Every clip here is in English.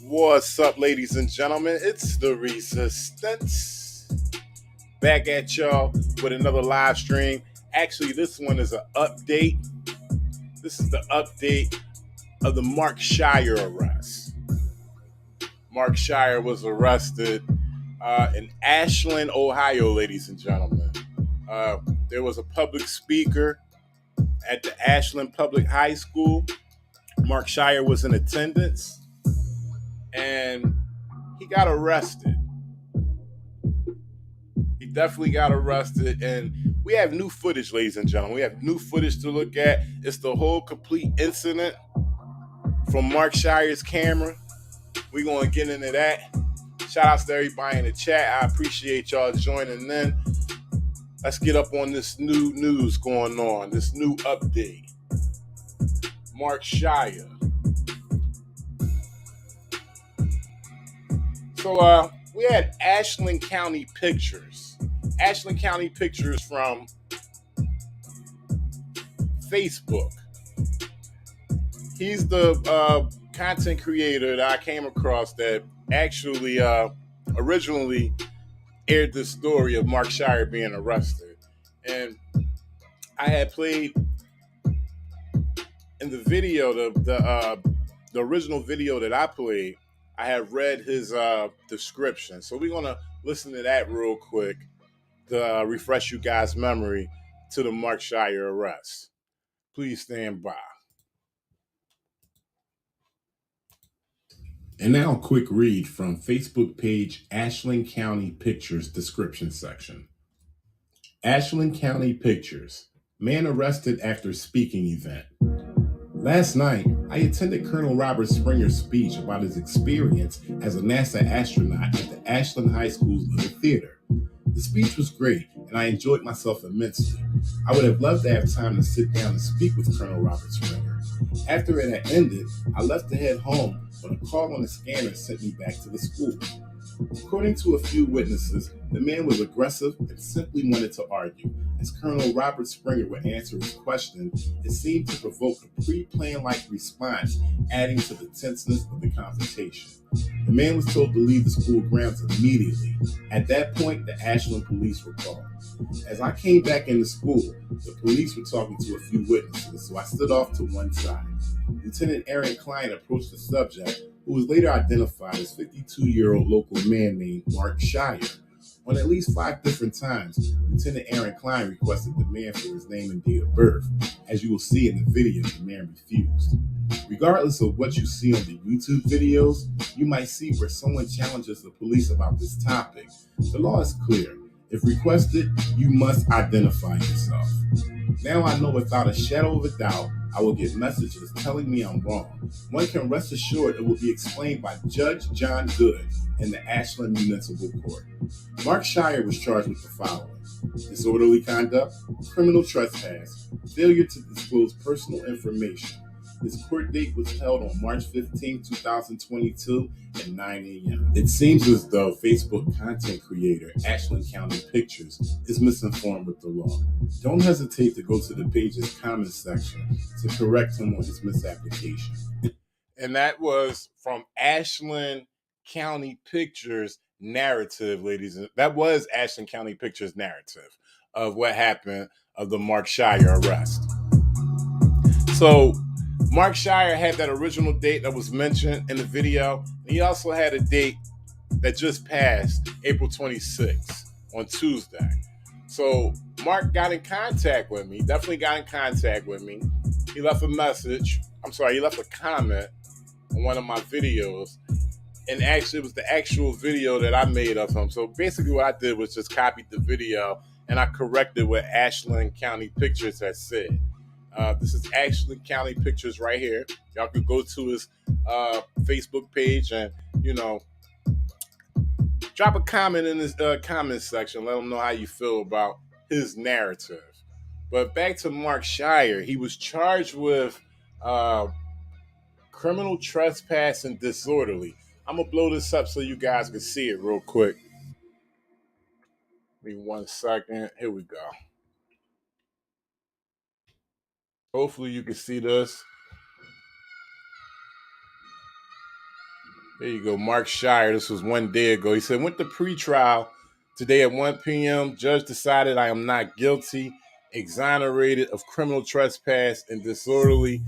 What's up, ladies and gentlemen? It's the Resistance. Back at y'all with another live stream. Actually, this one is an update. This is the update of the Mark Shire arrest. Mark Shire was arrested in Ashland, Ohio, ladies and gentlemen. There was a public speaker at the Ashland Public High School. Mark Shire was in attendance, and he got arrested. He definitely got arrested, and we have new footage, ladies and gentlemen. We have new footage to look at. It's the whole complete incident from Mark Shire's camera. We're going to get into that. Shout outs to everybody in the chat. I appreciate y'all joining in. Let's get up on this new news going on, this new update. Mark Shire. So we had Ashland County Pictures. Ashland County Pictures from Facebook. He's the content creator that I came across that actually originally aired the story of Mark Shire being arrested. And I had played in the video, the original video that I played, I have read his description. So we're going to listen to that real quick to refresh you guys' memory to the Mark Shire arrest. Please stand by. And now a quick read from Facebook page Ashland County Pictures description section. Ashland County Pictures. Man arrested after speaking event. Last night, I attended Colonel Robert Springer's speech about his experience as a NASA astronaut at the Ashland High School's Little Theater. The speech was great, and I enjoyed myself immensely. I would have loved to have time to sit down and speak with Colonel Robert Springer. After it had ended, I left to head home, but a call on the scanner sent me back to the school. According to a few witnesses, the man was aggressive and simply wanted to argue. As Colonel Robert Springer would answer his question, it seemed to provoke a pre-planned-like response, adding to the tenseness of the confrontation. The man was told to leave the school grounds immediately. At that point, the Ashland police were called. As I came back into school, the police were talking to a few witnesses, so I stood off to one side. Lieutenant Aaron Klein approached the subject, who was later identified as 52-year-old local man named Mark Shire. On at least 5 different times, Lieutenant Aaron Klein requested the man for his name and date of birth. As you will see in the video, the man refused. Regardless of what you see on the YouTube videos, you might see where someone challenges the police about this topic. The law is clear. If requested, you must identify yourself. Now I know without a shadow of a doubt, I will get messages telling me I'm wrong. One can rest assured it will be explained by Judge John Good in the Ashland Municipal Court. Mark Shire was charged with the following: disorderly conduct, criminal trespass, failure to disclose personal information. His court date was held on March 15, 2022 at 9 a.m. It seems as though Facebook content creator Ashland County Pictures is misinformed with the law. Don't hesitate to go to the page's comment section to correct him on his misapplication. And that was from Ashland County Pictures narrative, ladies. That was Ashland County Pictures narrative of what happened of the Mark Shire arrest. So Mark Shire had that original date that was mentioned in the video. And he also had a date that just passed, April 26th, on Tuesday. So Mark got in contact with me, definitely got in contact with me. He left a message. He left a comment on one of my videos. And actually, it was the actual video that I made of him. So basically what I did was just copied the video and I corrected what Ashland County Pictures had said. This is Ashland County Pictures right here. Y'all could go to his Facebook page and, drop a comment in his comment section. Let him know how you feel about his narrative. But back to Mark Shire. He was charged with criminal trespass and disorderly. I'm going to blow this up so you guys can see it real quick. Give me 1 second. Here we go. Hopefully you can see this. There you go, Mark Shire. This was 1 day ago. He said, went to pretrial today at 1 p.m. Judge decided I am not guilty, exonerated of criminal trespass and disorderly,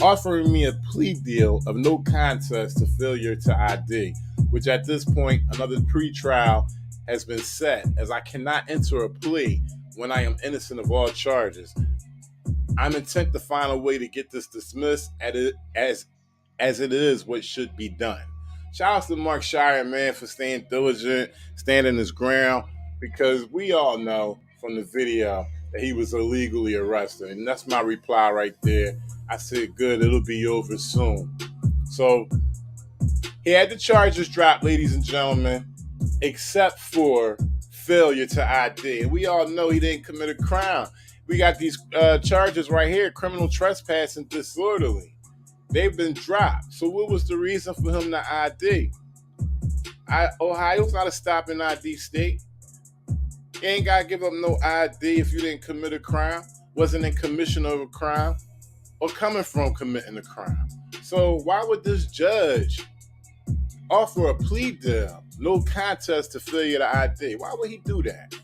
offering me a plea deal of no contest to failure to ID, which at this point, another pretrial has been set, as I cannot enter a plea when I am innocent of all charges. I'm intent to find a way to get this dismissed as it is what should be done. Shout out to Mark Shire, man, for staying diligent, standing his ground, because we all know from the video that he was illegally arrested. And that's my reply right there. I said, good, it'll be over soon. So he had the charges dropped, ladies and gentlemen, except for failure to ID. And we all know he didn't commit a crime. We got these charges right here, criminal trespass and disorderly. They've been dropped. So what was the reason for him to ID? Ohio's not a stop and ID state. You ain't got to give up no ID if you didn't commit a crime, wasn't in commission of a crime, or coming from committing a crime. So why would this judge offer a plea deal, no contest to failure to ID? Why would he do that?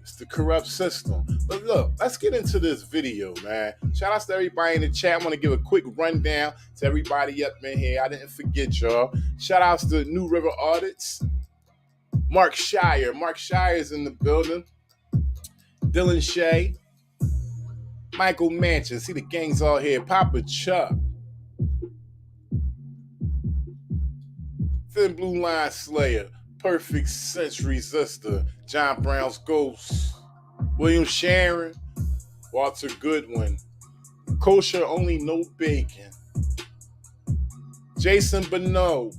It's the corrupt system. But look, let's get into this video, man. Shout out to everybody in the chat. I want to give a quick rundown to everybody up in here. I didn't forget y'all. Shout outs to New River Audits. Mark Shire. Mark Shire is in the building. Dylan Shea. Michael Manchin. See the gang's all here. Papa Chuck. Thin Blue Line Slayer. Perfect Sense Resistor. John Brown's Ghost. William Sharon. Walter Goodwin. Kosher Only No Bacon. Jason Bonneau.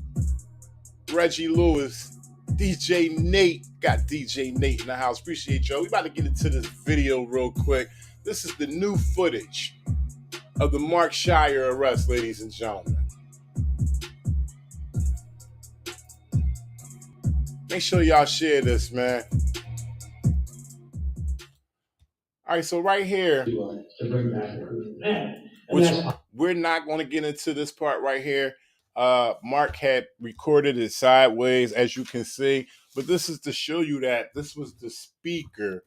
Reggie Lewis. DJ Nate. Got DJ Nate in the house. Appreciate y'all. We about to get into this video real quick. This is the new footage of the Mark Shire arrest, ladies and gentlemen. Make sure y'all share this, man. All right, so right here, which we're not going to get into this part right here. Mark had recorded it sideways, as you can see, but this is to show you that this was the speaker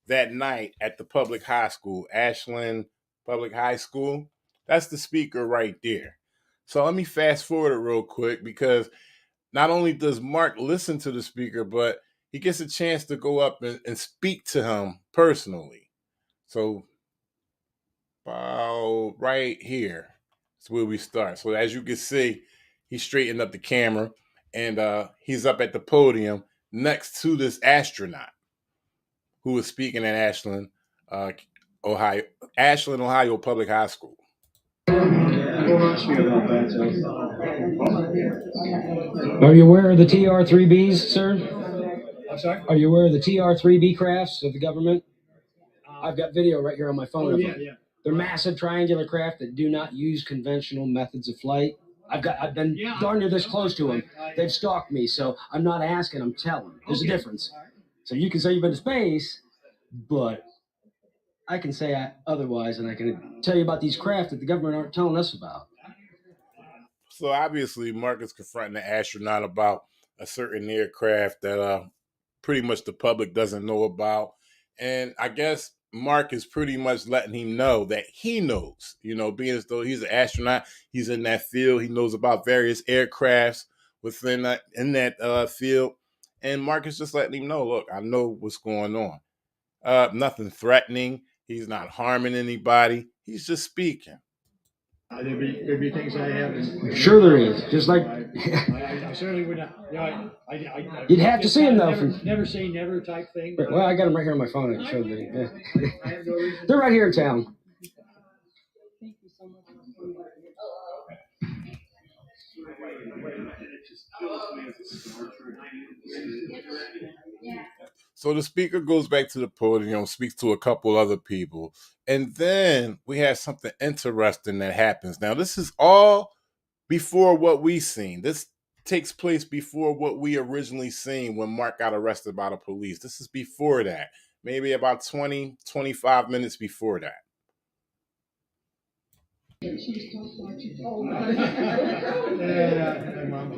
that night at the public high school, Ashland Public High School. That's the speaker right there. So let me fast forward it real quick, because not only does Mark listen to the speaker, but he gets a chance to go up and speak to him personally. So about right here is where we start. So as you can see, he straightened up the camera, and he's up at the podium next to this astronaut who was speaking at Ashland, Ohio Public High School. Are you aware of the TR3Bs, sir? I'm sorry? Are you aware of the TR3B crafts of the government? I've got video right here on my phone of them. Yeah. They're massive triangular craft that do not use conventional methods of flight. I've been darn near this close to them. They've stalked me, so I'm not asking, I'm telling. There's a difference. So you can say you've been to space, but I can say otherwise, and I can tell you about these craft that the government aren't telling us about. So obviously, Mark is confronting the astronaut about a certain aircraft that pretty much the public doesn't know about. And I guess Mark is pretty much letting him know that he knows, being as though he's an astronaut, he's in that field, he knows about various aircrafts within that field. And Mark is just letting him know, look, I know what's going on. Nothing threatening. He's not harming anybody. He's just speaking. There'd be things I have. Sure there is. Just like I certainly would not. You'd have to see him though. Never say never type thing. Well, I got them right here on my phone. I can show them. Yeah. They're right here in town. Thank you so much. So the speaker goes back to the podium, speaks to a couple other people, and then we have something interesting that happens. Now, this is all before what we seen. This takes place before what we originally seen when Mark got arrested by the police. This is before that, maybe about 20, 25 minutes before that. Moms are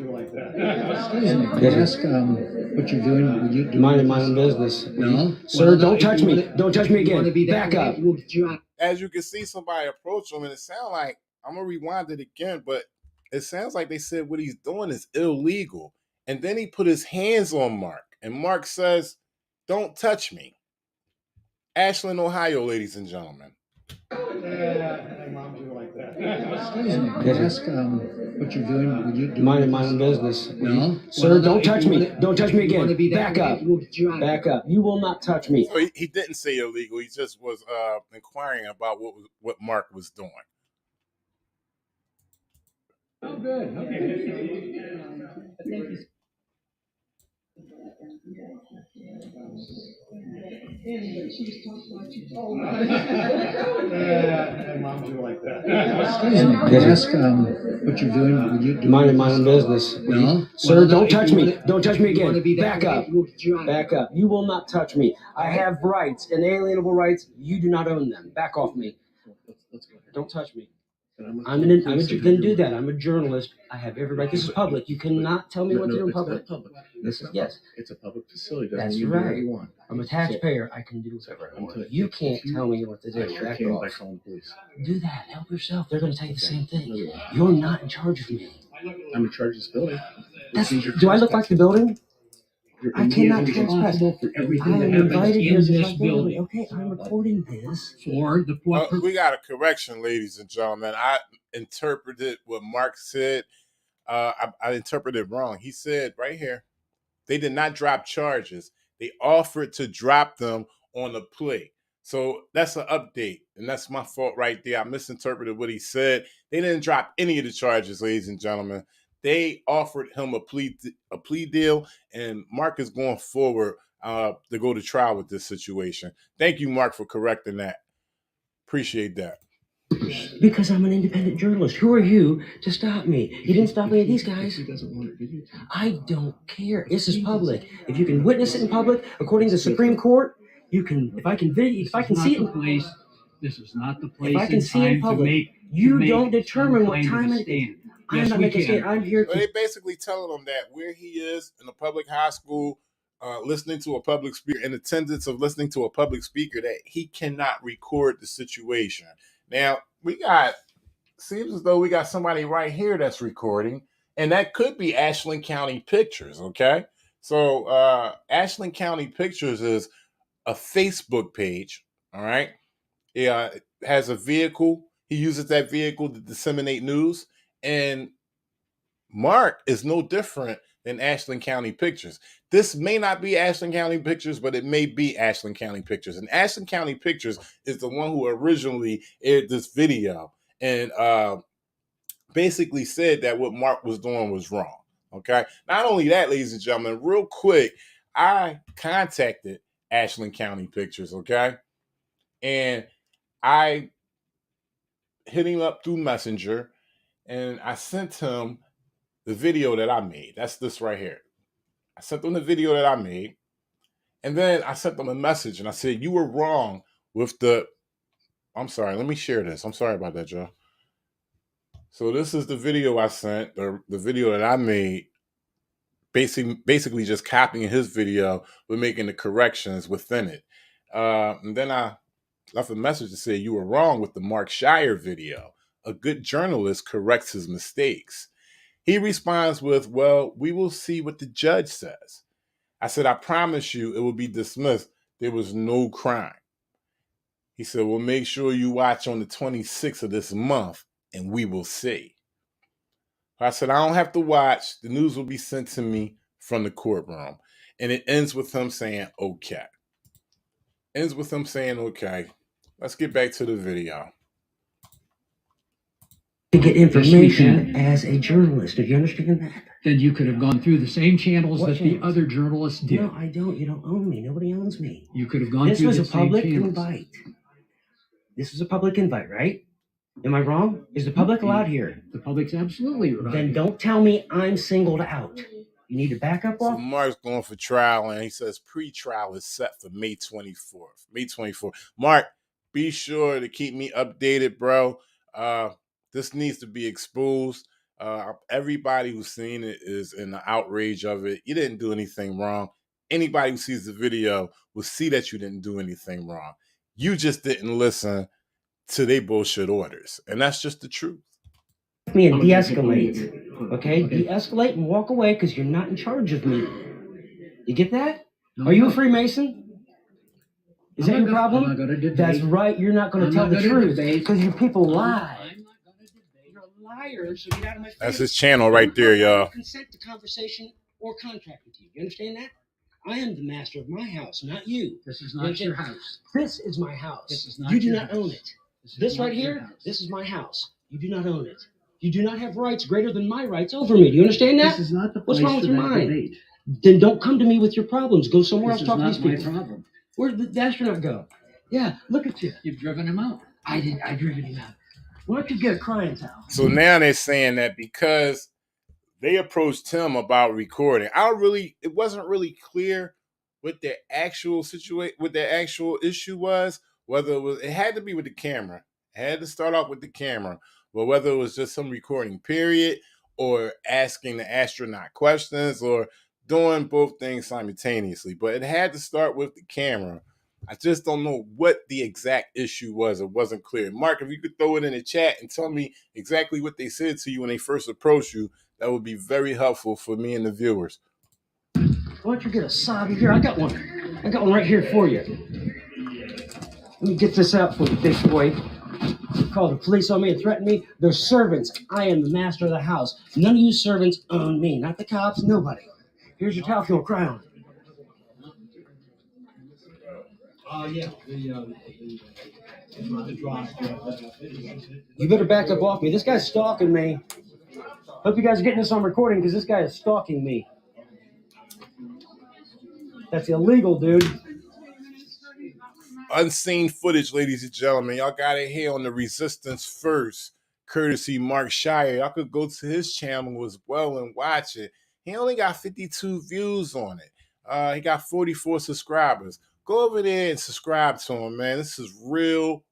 like that. Excuse me. Can I ask what you're doing? Would you minding my own business? No, Sir, don't touch me. Don't touch me again. Back up. As you can see, somebody approach him, and it sounds like, I'm gonna rewind it again, but it sounds like they said what he's doing is illegal. And then he put his hands on Mark, and Mark says, "Don't touch me." Ashland, Ohio, ladies and gentlemen. Moms are like that. Excuse me. Can I ask what you're doing? Would you minding my own business? No, Sir, don't touch me. Don't touch me again. Back up. Back up. You will not touch me. So he didn't say illegal. He just was inquiring about what Mark was doing. Oh, good. Okay. Thank you. Moms are like that. Excuse me. Can I ask what you're doing? Would you minding my own business? No, Sir, don't touch me. Don't touch me again. Back up. Back up. You will not touch me. I have rights, inalienable rights. You do not own them. Back off me. Let's go ahead. Don't touch me. Then do that. I'm a journalist. I have every right. This is public. You cannot tell me what to do in public. This is, yes. It's a public facility. That's You do whatever right. you want. I'm a taxpayer. I can do whatever I want. You can't tell me what to do. Back By off. calling the police. Do that. Help yourself. They're going to tell you the same thing. You're not in charge of me. I'm in charge of this building. Do I look like the building? I cannot You're trespass. responsible for I everything am that happens invited here in to this this building. building. Okay, I'm recording this. For the We got a correction, ladies and gentlemen. I interpreted what Mark said. I interpreted wrong. He said right here, they did not drop charges. They offered to drop them on a plea. So that's an update, and that's my fault right there. I misinterpreted what he said. They didn't drop any of the charges, ladies and gentlemen. They offered him a plea deal, and Mark is going forward to go to trial with this situation. Thank you, Mark, for correcting that. Appreciate that. Because I'm an independent journalist. Who are you to stop me? You didn't stop any of these guys. He doesn't want it. I don't care. This is public. If you can witness it in public, according to the Supreme Court, you can. If I can see it. Place. This is not the place. If I can see it in public, you don't determine what time it is. I'm Yes, not we making a stand. can. I'm here So to. they basically telling him that where he is in a public high school, listening to a public speaker, in attendance of listening to a public speaker, that he cannot record the situation. Now, seems as though we got somebody right here that's recording, and that could be Ashland County Pictures, okay? So Ashland County Pictures is a Facebook page, all right? It has a vehicle. He uses that vehicle to disseminate news, and Mark is no different than Ashland County Pictures. This may not be Ashland County Pictures, but it may be Ashland County Pictures. And Ashland County Pictures is the one who originally aired this video and basically said that what Mark was doing was wrong. Okay. Not only that, ladies and gentlemen, real quick, I contacted Ashland County Pictures. Okay. And I hit him up through Messenger and I sent him the video that I made. That's this right here. I sent them the video that I made. And then I sent them a message and I said, you were wrong with I'm sorry, let me share this. I'm sorry about that, Joe. So this is the video I sent, the video that I made, basically just copying his video but making the corrections within it. And then I left a message to say you were wrong with the Mark Shire video. A good journalist corrects his mistakes. He responds with, well, we will see what the judge says. I said, I promise you it will be dismissed. There was no crime. He said, well, make sure you watch on the 26th of this month and we will see. I said, I don't have to watch. The news will be sent to me from the courtroom. And it ends with him saying, okay. Ends with him saying, okay. Let's get back to the video. To get information as a journalist. Do you understand that? Then you could have gone through the same channels What that channels? the other journalists did. No, I don't. You don't own me. Nobody owns me. You could have gone This through was the a same public channels. invite. This was a public invite, right? Am I wrong? Is the public allowed here? The public's absolutely right. Then don't tell me I'm singled out. You need to back up So off. Mark's going for trial, and he says pre-trial is set for May 24th. May 24th. Mark, be sure to keep me updated, bro. This needs to be exposed. Everybody who's seen it is in the outrage of it. You didn't do anything wrong. Anybody who sees the video will see that you didn't do anything wrong. You just didn't listen to their bullshit orders. And that's just the truth. Me and de-escalate. Okay? De-escalate and walk away because you're not in charge of me. You get that? Are you a Freemason? Is that your problem? I'm not gonna debate. That's right. You're not going to tell the truth because you people lie. I'm not gonna debate. You're a liar, so get out of my face. That's his channel right there, y'all. Consent to conversation or contract with you. You understand that? I am the master of my house, not you. This is not your house. This is my house. This is not you do your not house. own it. This is This not right your here, house. this is my house. You do not own it. You do not have rights greater than my rights over me. Do you understand that? This is not the What's place wrong with for your that mind? debate. Then don't come to me with your problems. Go somewhere This else. is Talk to not these my people. problem. Where did the astronaut go? Yeah, look at you. You've driven him out. I didn't. I driven him out. Why don't you get a crying towel? So now they're saying that because they approached him about recording. It wasn't really clear what their actual issue was. Whether it had to be with the camera. It had to start off with the camera. But whether it was just some recording period or asking the astronaut questions or doing both things simultaneously. But it had to start with the camera. I just don't know what the exact issue was. It wasn't clear. Mark, if you could throw it in the chat and tell me exactly what they said to you when they first approached you, that would be very helpful for me and the viewers. Why don't you get a sobby here? I got one. I got one right here for you. Let me get this out for you, big boy. You call the police on me and threaten me. They're servants. I am the master of the house. None of you servants own me. Not the cops, nobody. Here's your towel if you'll cry on it. You better back up off me. This guy's stalking me. Hope you guys are getting this on recording because this guy is stalking me. That's illegal, dude. Unseen footage, ladies and gentlemen. Y'all got it here on the Resistance First, courtesy Mark Shire. Y'all could go to his channel as well and watch it. He only got 52 views on it. He got 44 subscribers. Go over there and subscribe to him, man. This is real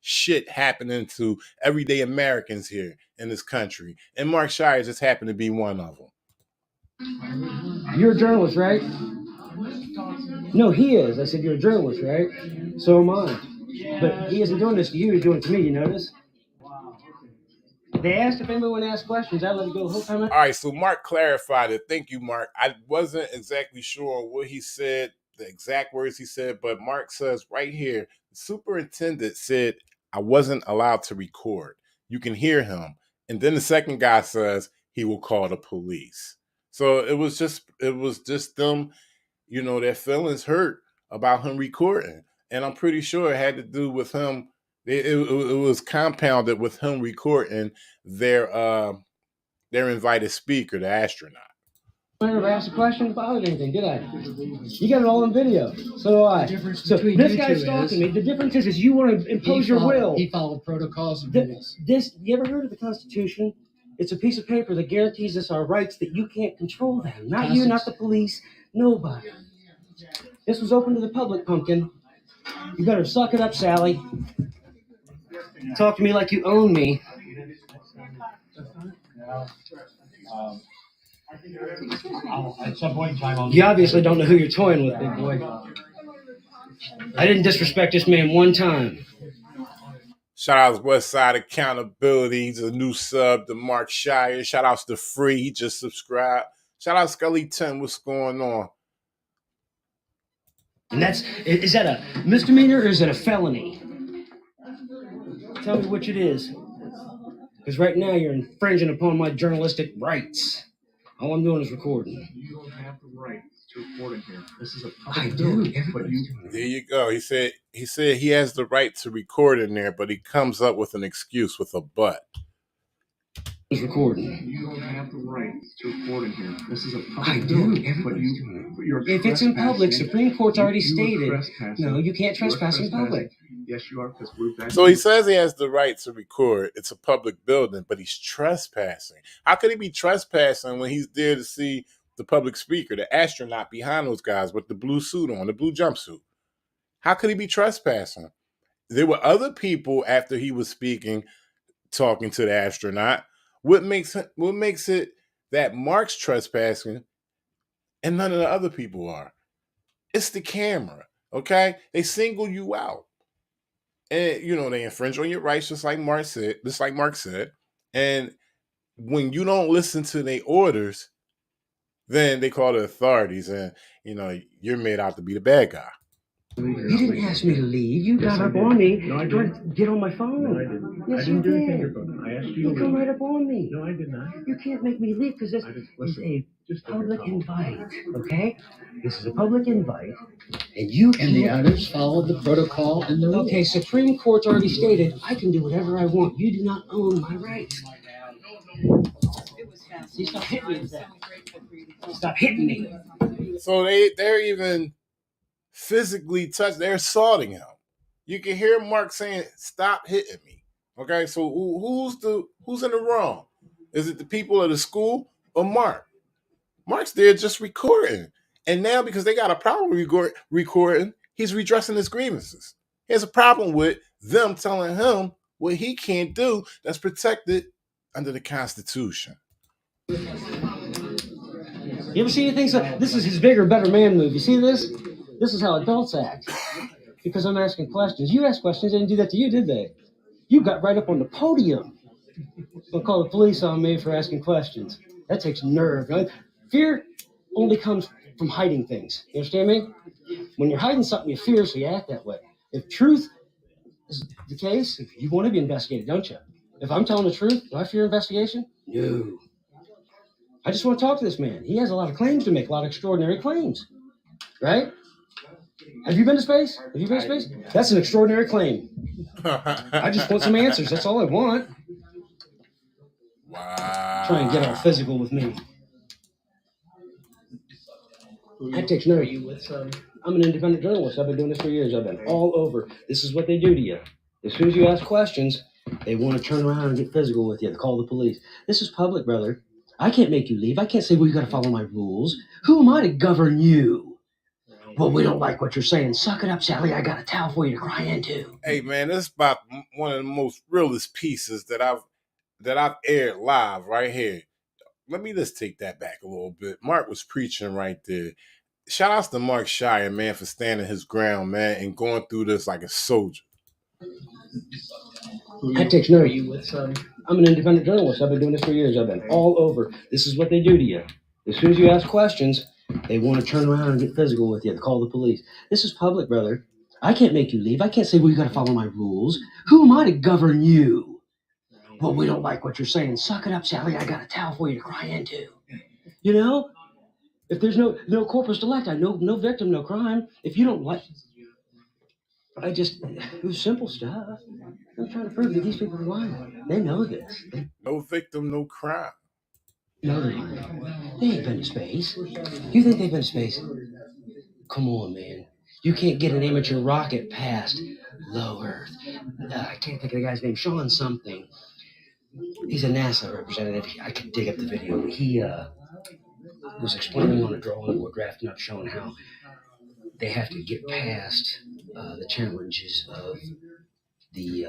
shit happening to everyday Americans here in this country. And Mark Shire just happened to be one of them. You're a journalist, right? No, he is. I said, you're a journalist, right? So am I. But he isn't doing this to you. He's doing it to me. You notice? They asked if anyone would ask questions. I let it go the whole time. All right, so Mark clarified it. Thank you, Mark. I wasn't exactly sure what he said, the exact words he said, but Mark says right here, the superintendent said, I wasn't allowed to record. You can hear him. And then the second guy says he will call the police. So it was just them, their feelings hurt about him recording. And I'm pretty sure it had to do with him. It was compounded with him recording their invited speaker, the astronaut. I never asked a question about anything, did I? You got it all on video. So do I. So this guy's stalking me. The difference is you want to impose your will. He followed protocols and rules. You ever heard of the Constitution? It's a piece of paper that guarantees us our rights that you can't control them. Not you, not the police, nobody. This was open to the public, Pumpkin. You better suck it up, Sally. Talk to me like you own me. At some point in time, You obviously don't know who you're toying with, big boy. I didn't disrespect this man one time. Shout out to Westside Accountability. He's a new sub to Mark Shire. Shout outs to Free. He just subscribed. Shout out Scully 10. What's going on? And is that a misdemeanor or is it a felony? Tell me which it is. Because right now you're infringing upon my journalistic rights. All I'm doing is recording. You don't have the right to record in here. This is a I public do. building. Everybody's doing it. There you go. He said he has the right to record in there, but he comes up with an excuse with a but. Recording. You don't have the right to record in here. This is a public I do. building. Everybody's doing But you're it. If it's in public, trespassing. Supreme Court's already You are stated, trespassing. no, you can't You are trespass in public. Yes, you are, because we're back. So he says he has the right to record. It's a public building, but he's trespassing. How could he be trespassing when he's there to see the public speaker, the astronaut behind those guys with the blue suit on, the blue jumpsuit? How could he be trespassing? There were other people after he was speaking talking to the astronaut. What makes it that Mark's trespassing and none of the other people are? It's the camera, okay? They single you out. And they infringe on your rights, just like Mark said. And when you don't listen to their orders, then they call the authorities, and you're made out to be the bad guy. You didn't ask me to leave. You got up on me. No, I tried didn't. to get on my phone. No, I didn't. Yes, I you didn't do anything to did. your phone. I asked you You to come leave. right up on me. No, I did not. You can't make me leave because this I just is listen. a Just public take your invite, okay? This is a public invite, and you And the can't... others followed the protocol and the rules. Okay, Supreme Court's already stated I can do whatever I want. You do not own my rights. It was fast. See, stop hitting me with So that. grateful for you. Stop hitting me. So they're even physically touched. They're assaulting him. You can hear Mark saying, "Stop hitting me." Okay, so who's in the wrong? Is it the people of the school or Mark? Mark's there just recording, and now because they got a problem recording, he's redressing his grievances. He has a problem with them telling him what he can't do that's protected under the Constitution. You ever see anything? This is his bigger, better man move. You see this? This is how adults act. Because I'm asking questions. You asked questions. They didn't do that to you, did they? You got right up on the podium. They'll call the police on me for asking questions. That takes nerve. Right? Fear only comes from hiding things. You understand me? When you're hiding something, you fear, so you act that way. If truth is the case, you want to be investigated, don't you? If I'm telling the truth, do I fear investigation? No. I just want to talk to this man. He has a lot of claims to make, a lot of extraordinary claims. Right? Have you been to space? Have you been to space? That's an extraordinary claim. I just want some answers. That's all I want. Wow. Try and get all physical with me. That takes nerve. I'm an independent journalist. I've been doing this for years. I've been all over. This is what they do to you. As soon as you ask questions, they want to turn around and get physical with you. They call the police. This is public, brother. I can't make you leave. I can't say, well, you got to follow my rules. Who am I to govern you? Well, we don't like what you're saying. Suck it up, Sally. I got a towel for you to cry into. Hey, man, this is about one of the most realest pieces that I've aired live right here. Let me just take that back a little bit. Mark was preaching right there. Shout outs to Mark Shire, man, for standing his ground, man, and going through this like a soldier. That takes nerve. I'm an independent journalist. I've been doing this for years. I've been all over. This is what they do to you. As soon as you ask questions, they want to turn around and get physical with you. They call the police. This is public, brother. I can't make you leave. I can't say, well, you got to follow my rules. Who am I to govern you? Well, we don't like what you're saying. Suck it up, Sally. I got a towel for you to cry into. You know? If there's no corpus delicti, no victim, no crime. If you don't like... it was simple stuff. I'm trying to prove that these people are lying. They know this. No victim, no crime. No, they're lying. They ain't been to space. You think they've been to space? Come on, man. You can't get an amateur rocket past low Earth. I can't think of the guy's name. Sean something. He's a NASA representative. I could dig up the video. He was explaining on a drawing we're drafting up showing how they have to get past the challenges of the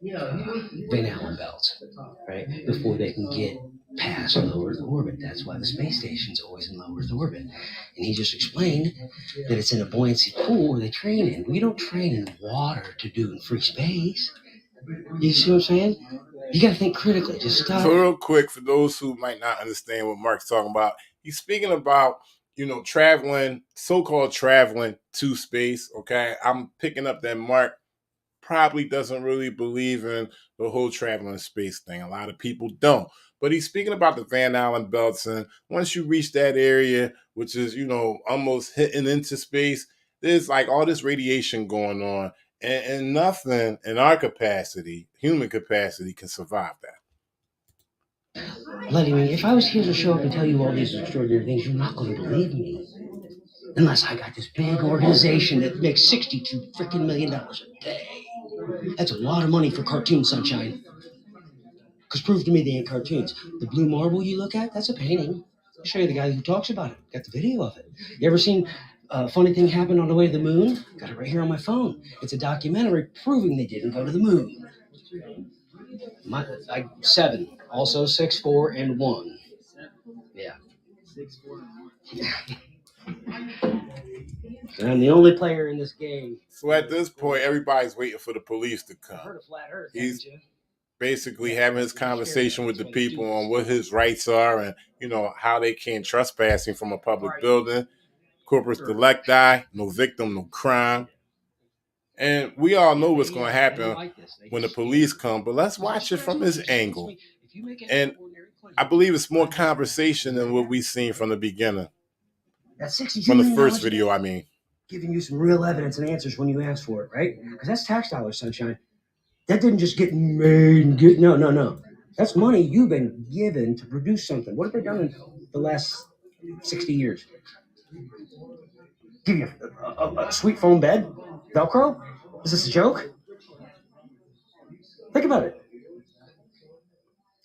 Van Allen belts, right? Before they can get past low Earth orbit. That's why the space station's always in low Earth orbit. And he just explained that it's in a buoyancy pool where they train in. We don't train in water to do in free space. You see what I'm saying? You got to think critically. Just stop. So real quick, for those who might not understand what Mark's talking about, he's speaking about, traveling, so-called traveling to space, okay? I'm picking up that Mark probably doesn't really believe in the whole traveling space thing. A lot of people don't. But he's speaking about the Van Allen belts, and once you reach that area, which is, almost hitting into space, there's like all this radiation going on, and nothing in our capacity, human capacity, can survive that. Vladimir, if I was here to show up and tell you all these extraordinary things, you're not going to believe me. Unless I got this big organization that makes $62 freaking million a day. That's a lot of money for cartoon sunshine. Because prove to me they ain't cartoons. The blue marble you look at, that's a painting. I'll show you the guy who talks about it. Got the video of it. You ever seen a funny thing happen on the way to the moon? Got it right here on my phone. It's a documentary proving they didn't go to the moon. Like 7. Also 6'4" and 1. Yeah. 6'4". And I'm the only player in this game. So at this point, everybody's waiting for the police to I've come. heard of flat Earth, He's haven't you? basically having his conversation with the people on what his rights are and, you know, how they can't trespass him from a public building. Corpus delicti, no victim, no crime. And we all know what's going to happen when the police come, but let's watch it from his angle. And I believe it's more conversation than what we've seen from the beginning. That's $62 From the million first video, I mean. Giving you some real evidence and answers when you ask for it, right? Because that's tax dollars, sunshine. That didn't just get made and get, no. That's money you've been given to produce something. What have they done in the last 60 years? Give you a sweet foam bed? Velcro? Is this a joke? Think about it.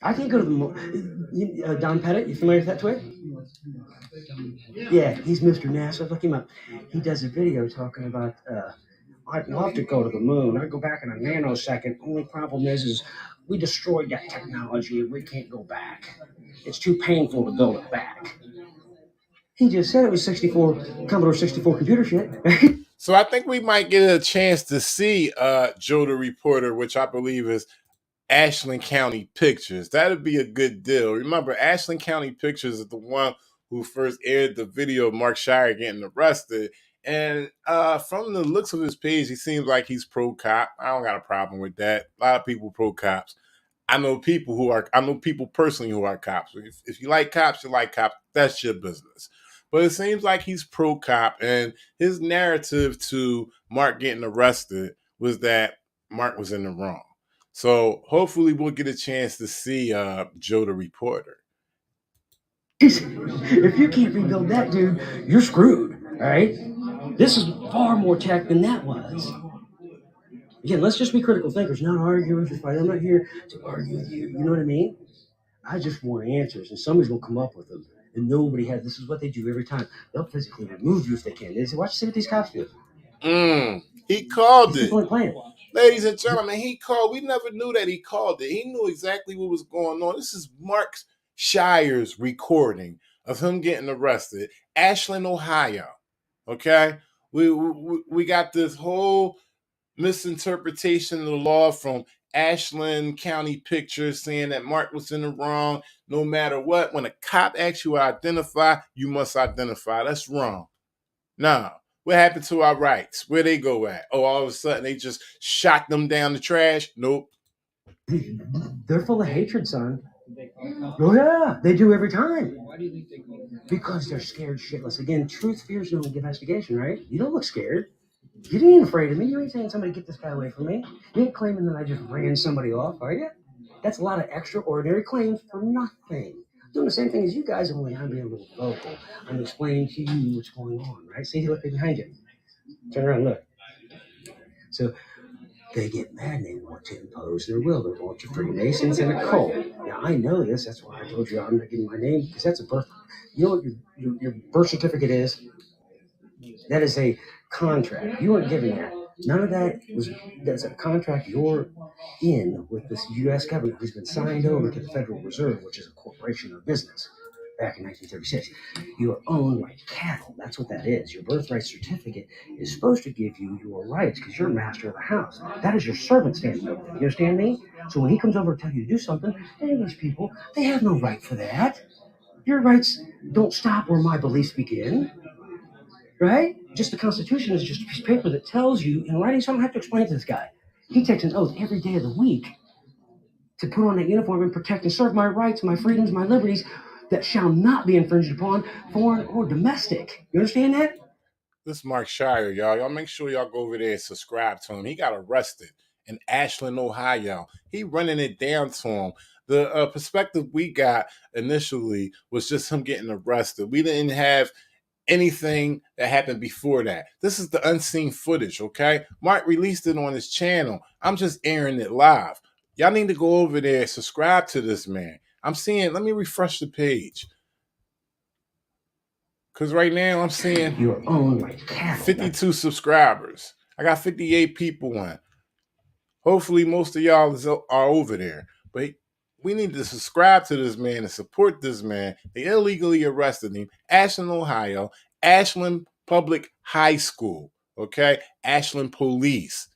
I can't go to the Don Pettit. You familiar with that twig? Yeah, he's Mr. NASA. Look him up. He does a video talking about, I'd love to go to the moon. I'd go back in a nanosecond. Only problem is we destroyed that technology and we can't go back. It's too painful to build it back. He just said it was 64, Commodore 64 computer shit. So I think we might get a chance to see Joe the Reporter, which I believe is Ashland County Pictures. That'd be a good deal. Remember, Ashland County Pictures is the one who first aired the video of Mark Shire getting arrested. And from the looks of his page, he seems like he's pro-cop. I don't got a problem with that. A lot of people pro-cops. I know people personally who are cops. If you like cops, you like cops. That's your business. But it seems like he's pro-cop, and his narrative to Mark getting arrested was that Mark was in the wrong. So hopefully we'll get a chance to see Joe the Reporter. If you can't rebuild that, dude, you're screwed, all right? This is far more tech than that was. Again, let's just be critical thinkers, not arguers. I'm not here to argue with you. You know what I mean? I just want answers, and somebody's going to come up with them. And nobody has. This is what they do every time. They'll physically remove you if they can. They say, watch, see what these cops do. He called It's it. Ladies and gentlemen, he called. We never knew that he called it. He knew exactly what was going on. This is Mark Shire's recording of him getting arrested. Ashland, Ohio. Okay? We got this whole misinterpretation of the law from Ashland County Pictures saying that Mark was in the wrong. No matter what, when a cop asks you to identify, you must identify. That's wrong. Nah. What happened to our rights? Where they go at? Oh, all of a sudden they just shot them down the trash? Nope. They're full of hatred, son. Oh, yeah. They do every time. Why do you think they call it? Because they're scared shitless. Again, truth fears no investigation, right? You don't look scared. You ain't afraid of me. You ain't saying somebody get this guy away from me. You ain't claiming that I just ran somebody off, are you? That's a lot of extraordinary claims for nothing. Doing the same thing as you guys, only I'm being a little vocal. I'm explaining to you what's going on, right? See, look behind you. Turn around, look. So they get mad and they want to impose their will. They want you Freemasons and a cult. Now, I know this. That's why I told you I'm not giving my name, because that's a birth. You know what your birth certificate is? That is a contract. You weren't given that. None of that's a contract you're in with this U.S. government who's been signed over to the Federal Reserve, which is a corporation or business, back in 1936. You are owned like cattle. That's what that is. Your birthright certificate is supposed to give you your rights because you're master of the house. That is your servant standing over there. You understand me? So when he comes over to tell you to do something, English people, they have no right for that. Your rights don't stop where my beliefs begin. Right? Just the Constitution is just a piece of paper that tells you in writing, so I don't have to explain to this guy. He takes an oath every day of the week to put on that uniform and protect and serve my rights, my freedoms, my liberties that shall not be infringed upon, foreign or domestic. You understand that? This is Mark Shire, y'all. Y'all make sure y'all go over there and subscribe to him. He got arrested in Ashland, Ohio. He running it down to him. The perspective we got initially was just him getting arrested. We didn't have anything that happened before that. This is the unseen footage, okay? Mark released it on his channel. I'm just airing it live. Y'all need to go over there, subscribe to this man. I'm seeing, let me refresh the page. Because right now I'm seeing you're owned like cattle. 52 subscribers. I got 58 people on. Hopefully, most of y'all are over there. But we need to subscribe to this man and support this man. They illegally arrested him. Ashland, Ohio. Ashland Public High School. Okay? Ashland Police.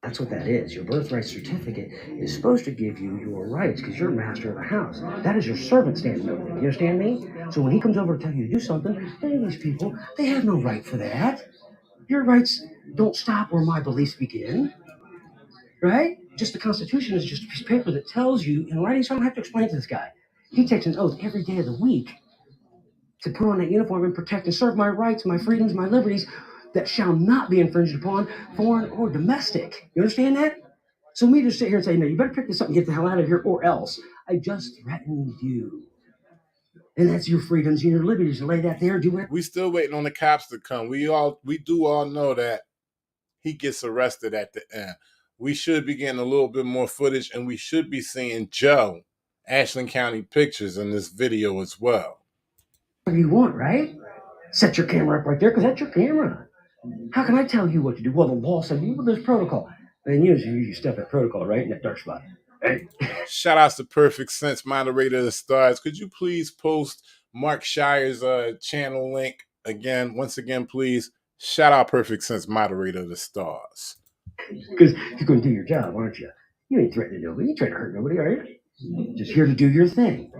That's what that is. Your birthright certificate is supposed to give you your rights because you're master of the house. That is your servant standing over there. You understand me? So when he comes over to tell you to do something, hey, these people, they have no right for that. Your rights don't stop where my beliefs begin, right? Just the Constitution is just a piece of paper that tells you in writing, so I don't have to explain to this guy. He takes an oath every day of the week to put on that uniform and protect and serve my rights, my freedoms, my liberties that shall not be infringed upon, foreign or domestic. You understand that? So me just sit here and say, no, you better pick this up and get the hell out of here, or else I just threatened you. And that's your freedoms and your liberties to lay that there and do it. We still waiting on the cops to come. We do all know that he gets arrested at the end. We should be getting a little bit more footage, and we should be seeing Joe, Ashland County Pictures, in this video as well. Whatever you want, right? Set your camera up right there, because that's your camera. How can I tell you what to do? Well, the law said, well, there's protocol. And you step at protocol, right? In that dark spot. Right? Shout outs to Perfect Sense, moderator of the stars. Could you please post Mark Shire's channel link again? Once again, please. Shout out Perfect Sense, moderator of the stars. Because you're going to do your job, aren't you? You ain't threatening nobody. You ain't trying to hurt nobody, are you? Just here to do your thing.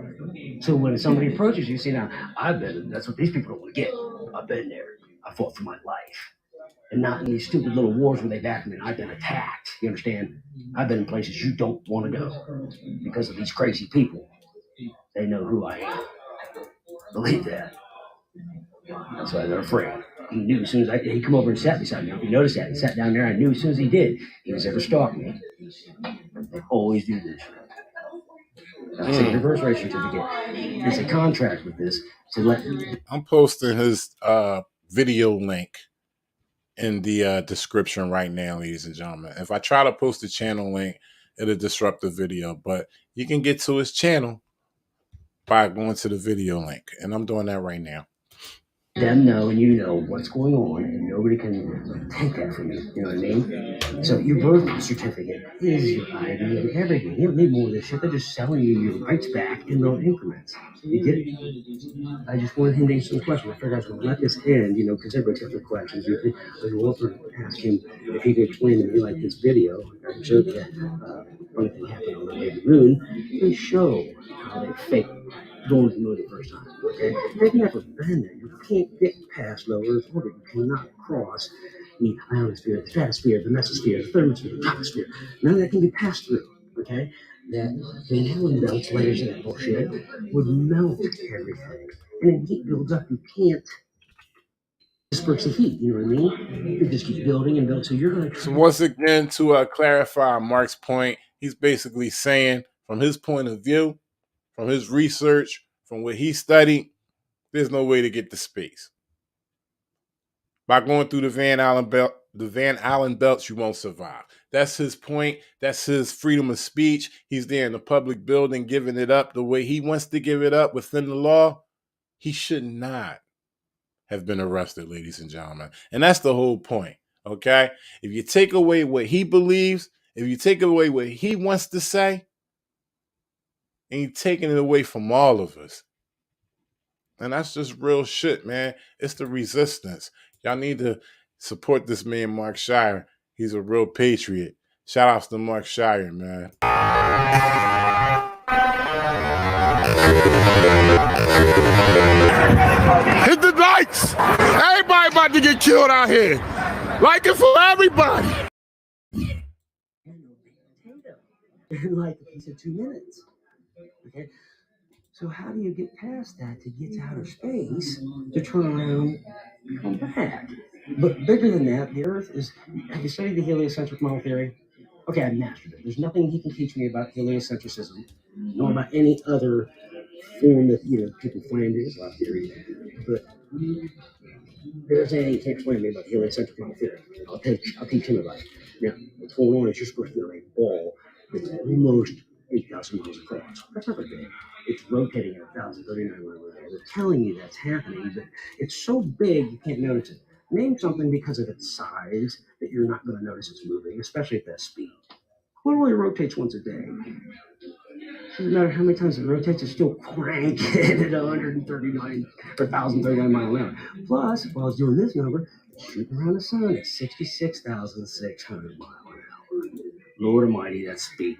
So when somebody approaches you, see, now, that's what these people don't want to get. I've been there. I fought for my life. And not in these stupid little wars where they back me. I've been attacked. You understand? I've been in places you don't want to go because of these crazy people. They know who I am. Believe that. That's why they're afraid. He knew as soon as he come over and sat beside me. If you notice that, he sat down there. I knew as soon as he did, he was ever stalking me. They always do this. I say your birthright certificate is a contract with this to let. I'm posting his video link in the description right now, ladies and gentlemen. If I try to post the channel link, it'll disrupt the video, but you can get to his channel by going to the video link, and I'm doing that right now. Them know and you know what's going on, and nobody can take that from you. You know what I mean? So your birth certificate is your ID and everything. You don't need more of this shit. They're just selling you your rights back in little increments. You get it? I just wanted him to answer some questions. I figured I was going to let this end, because everybody's got their questions. I was going to ask him if he could explain to me, like this video, I showed that funny thing happened on the way to the moon. They show how they fake going to the moon the first time. Okay, they've never been there. You can't get past low Earth orbit. You cannot cross the ionosphere, the stratosphere, the mesosphere, the thermosphere, the troposphere. None of that can be passed through. Okay, that the Allen belts, layers of that bullshit, would melt everything, and then heat builds up. You can't disperse the heat. You know what I mean? It just keeps building and building. So you're going to. So once again, to clarify Mark's point, he's basically saying, from his point of view, from his research, from what he studied, there's no way to get to space. By going through the Van Allen belts, you won't survive. That's his point. That's his freedom of speech. He's there in the public building giving it up the way he wants to give it up within the law. He should not have been arrested, ladies and gentlemen. And that's the whole point, okay? If you take away what he believes, if you take away what he wants to say, and you're taking it away from all of us. And that's just real shit, man. It's the resistance. Y'all need to support this man, Mark Shire. He's a real patriot. Shout outs to Mark Shire, man. Hit the likes. Everybody about to get killed out here. Like it for everybody. In like he said 2 minutes. Okay. So how do you get past that to get to outer space to turn around and come back? But bigger than that, the Earth is. Have you studied the heliocentric model theory? Okay, I've mastered it. There's nothing he can teach me about heliocentrism, nor about any other form that people claim is Islam theory. But there's anything he can't explain to me about the heliocentric model theory. I'll teach him about it. Now, what's going on is you're supposed to be on a ball that's almost 8,000 miles across. That's not very big. It's rotating at 1,039 miles an hour. They're telling you that's happening, but it's so big you can't notice it. Name something because of its size that you're not going to notice it's moving, especially at that speed. Literally rotates once a day. Doesn't matter how many times it rotates, it's still cranking at 139 or 1,039 mile an hour. Plus, while it's doing this number, it's shooting around the sun at 66,600 mile an hour. Lord Almighty, that's speed.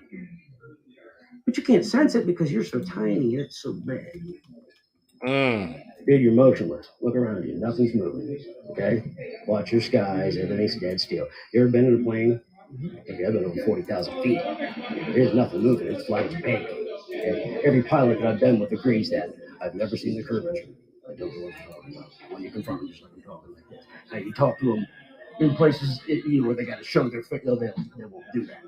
But you can't sense it because you're so tiny and it's so big. Dude, you're motionless. Look around you. Nothing's moving. Okay? Watch your skies. Everything's dead still. You ever been in a plane? Okay, I've been over 40,000 feet. There's nothing moving. It's flat as a pancake. Okay? Every pilot that I've been with agrees that I've never seen the curvature. I don't know what you're talking about. When you confront them, just like I'm talking like this. Now, you talk to them in places where they got to show their foot. They won't do that.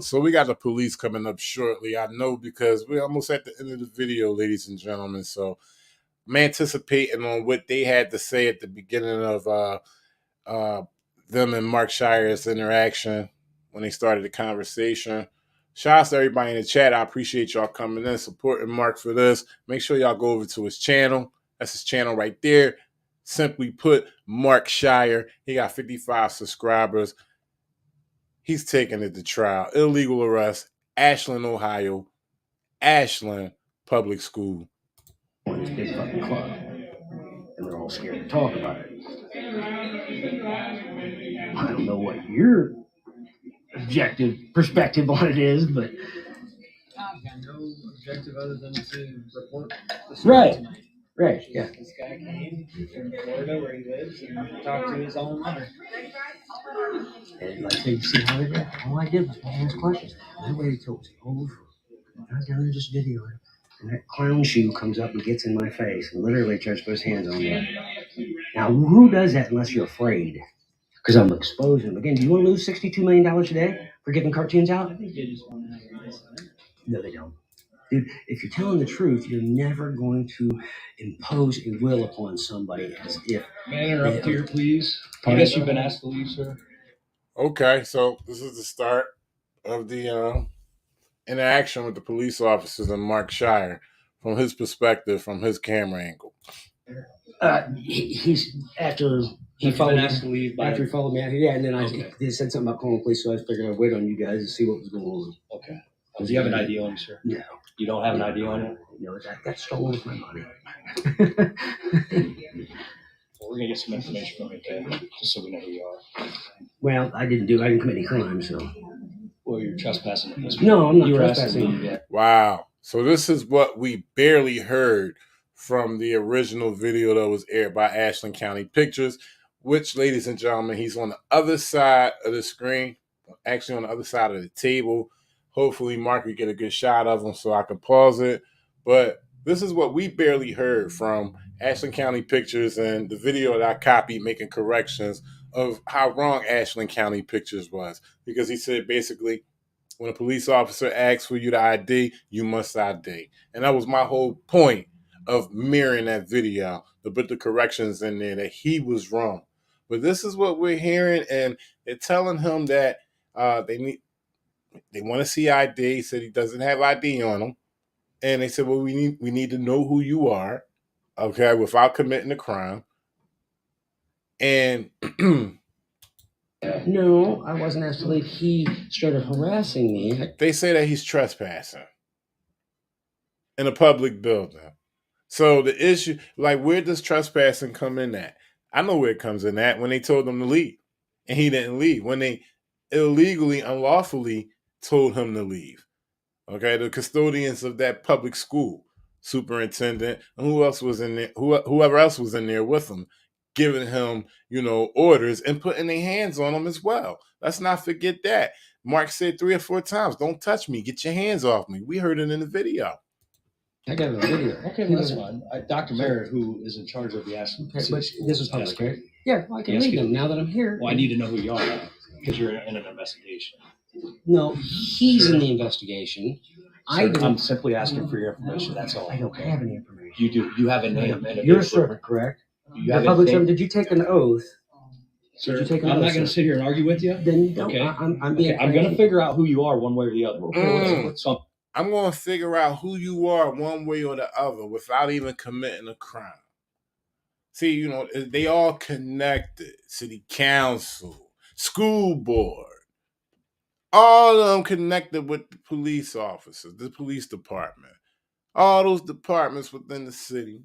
So we got the police coming up shortly. I know because we're almost at the end of the video, ladies and gentlemen. So I'm anticipating on what they had to say at the beginning of them and Mark Shire's interaction when they started the conversation. Shout out to everybody in the chat. I appreciate y'all coming in, supporting Mark for this. Make sure y'all go over to his channel. That's his channel right there. Simply put, Mark Shire. He got 55 subscribers. He's taking it to trial. Illegal arrest, Ashland, Ohio, Ashland Public School. On this big fucking club. And they're all scared to talk about it. I don't know what your objective perspective on it is, but I've got no objective other than to report the Right. tonight. Right, yeah. This guy came from Florida where he lives and talked to his own mother. And like they see how they did. All I did was ask questions. And that lady told me over. I was down there just videoing. And that clown shoe comes up and gets in my face and literally tries to put his hands on me. Now, who does that unless you're afraid? Because I'm exposing them. Again, do you want to lose $62 million today for giving cartoons out? I think they just want to have a nice night. No, they don't. Dude, if you're telling the truth, you're never going to impose a will upon somebody as if... May I interrupt here, please? I guess you've been asked to leave, sir. Okay, so this is the start of the interaction with the police officers and Mark Shire from his perspective, from his camera angle. He's after he followed me. Asked to leave by After he followed me out here, yeah, and then Okay. they said something about calling the police, so I figured I'd wait on you guys to see what was going on. Okay. Do you have an ID on you, sir? No. You don't have an ID on you? No, that got stolen with my money. Well, we're gonna get some information from you, okay? Just so we know who you are. Well, I didn't commit any crime, so. Well, you're trespassing at this point. No, I'm not You were asked to trespassing. leave, yeah. Wow. So this is what we barely heard from the original video that was aired by Ashland County Pictures, which, ladies and gentlemen, he's on the other side of the screen, actually on the other side of the table. Hopefully, Mark will get a good shot of him so I can pause it. But this is what we barely heard from Ashland County Pictures and the video that I copied making corrections of how wrong Ashland County Pictures was. Because he said basically, when a police officer asks for you to ID, you must ID. And that was my whole point of mirroring that video, to put the corrections in there that he was wrong. But this is what we're hearing, and they're telling him that they want to see ID. He said he doesn't have ID on him. And they said, well, we need to know who you are, okay, without committing a crime. And No, I wasn't asked to leave. He started harassing me. they say that he's trespassing in a public building. So the issue, like, where does trespassing come in at? I know where it comes in at, when they told him to leave. And he didn't leave. When they illegally, unlawfully told him to leave. Okay, the custodians of that public school, superintendent, and who else was in there, whoever else was in there with him, giving him, orders and putting their hands on him as well. Let's not forget that. Mark said 3 or 4 times, don't touch me, get your hands off me. We heard it in the video. I got a video. Okay, well, that's fine. Dr. Merritt, who is in charge of the Ashland Okay, but this is public, Yes, right? Yeah, well, I can Yes, leave you- them now that I'm here. Well, I need to know who you are because you're in an investigation. No, he's in the investigation. Sir, I'm simply asking for your information. That's all. I don't have any information. You do. You have a name and a You're a date. servant, correct? You You're have a public a servant. name. Did you take an oath? Sir, Did you take an I'm oath, not going to sir? sit here and argue with you. Then don't. Okay. I'm being. Okay, I'm going to figure out who you are one way or the other. So I'm going to figure out who you are one way or the other without even committing a crime. See, you know, they all connected. City council, school board, all of them connected with the police officers, the police department, all those departments within the city.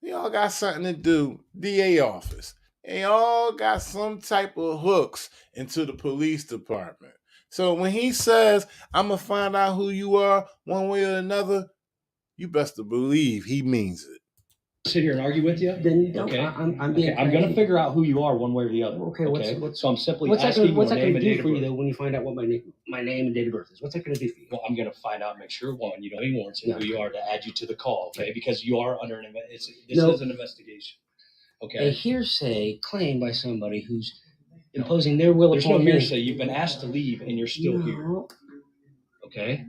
They all got something to do. DA office. They all got some type of hooks into the police department. So when he says, I'm going to find out who you are one way or another, you best to believe he means it. Sit here and argue with you? Then don't. Okay. I'm being. Okay, I'm going to figure out who you are one way or the other. Okay, what's so I'm simply what's that asking gonna, your name and do date of for you birth. though when you find out what my name and date of birth is? What's that going to do for you? Well, I'm going to find out, make sure, one, you don't have any warrants, and Yeah. who you are to add you to the call, okay? Because you are under an this No. is an investigation. A Okay. hearsay claim by somebody who's imposing their will There's no upon me. hearsay. You've been asked to leave, and you're still here. No, Okay,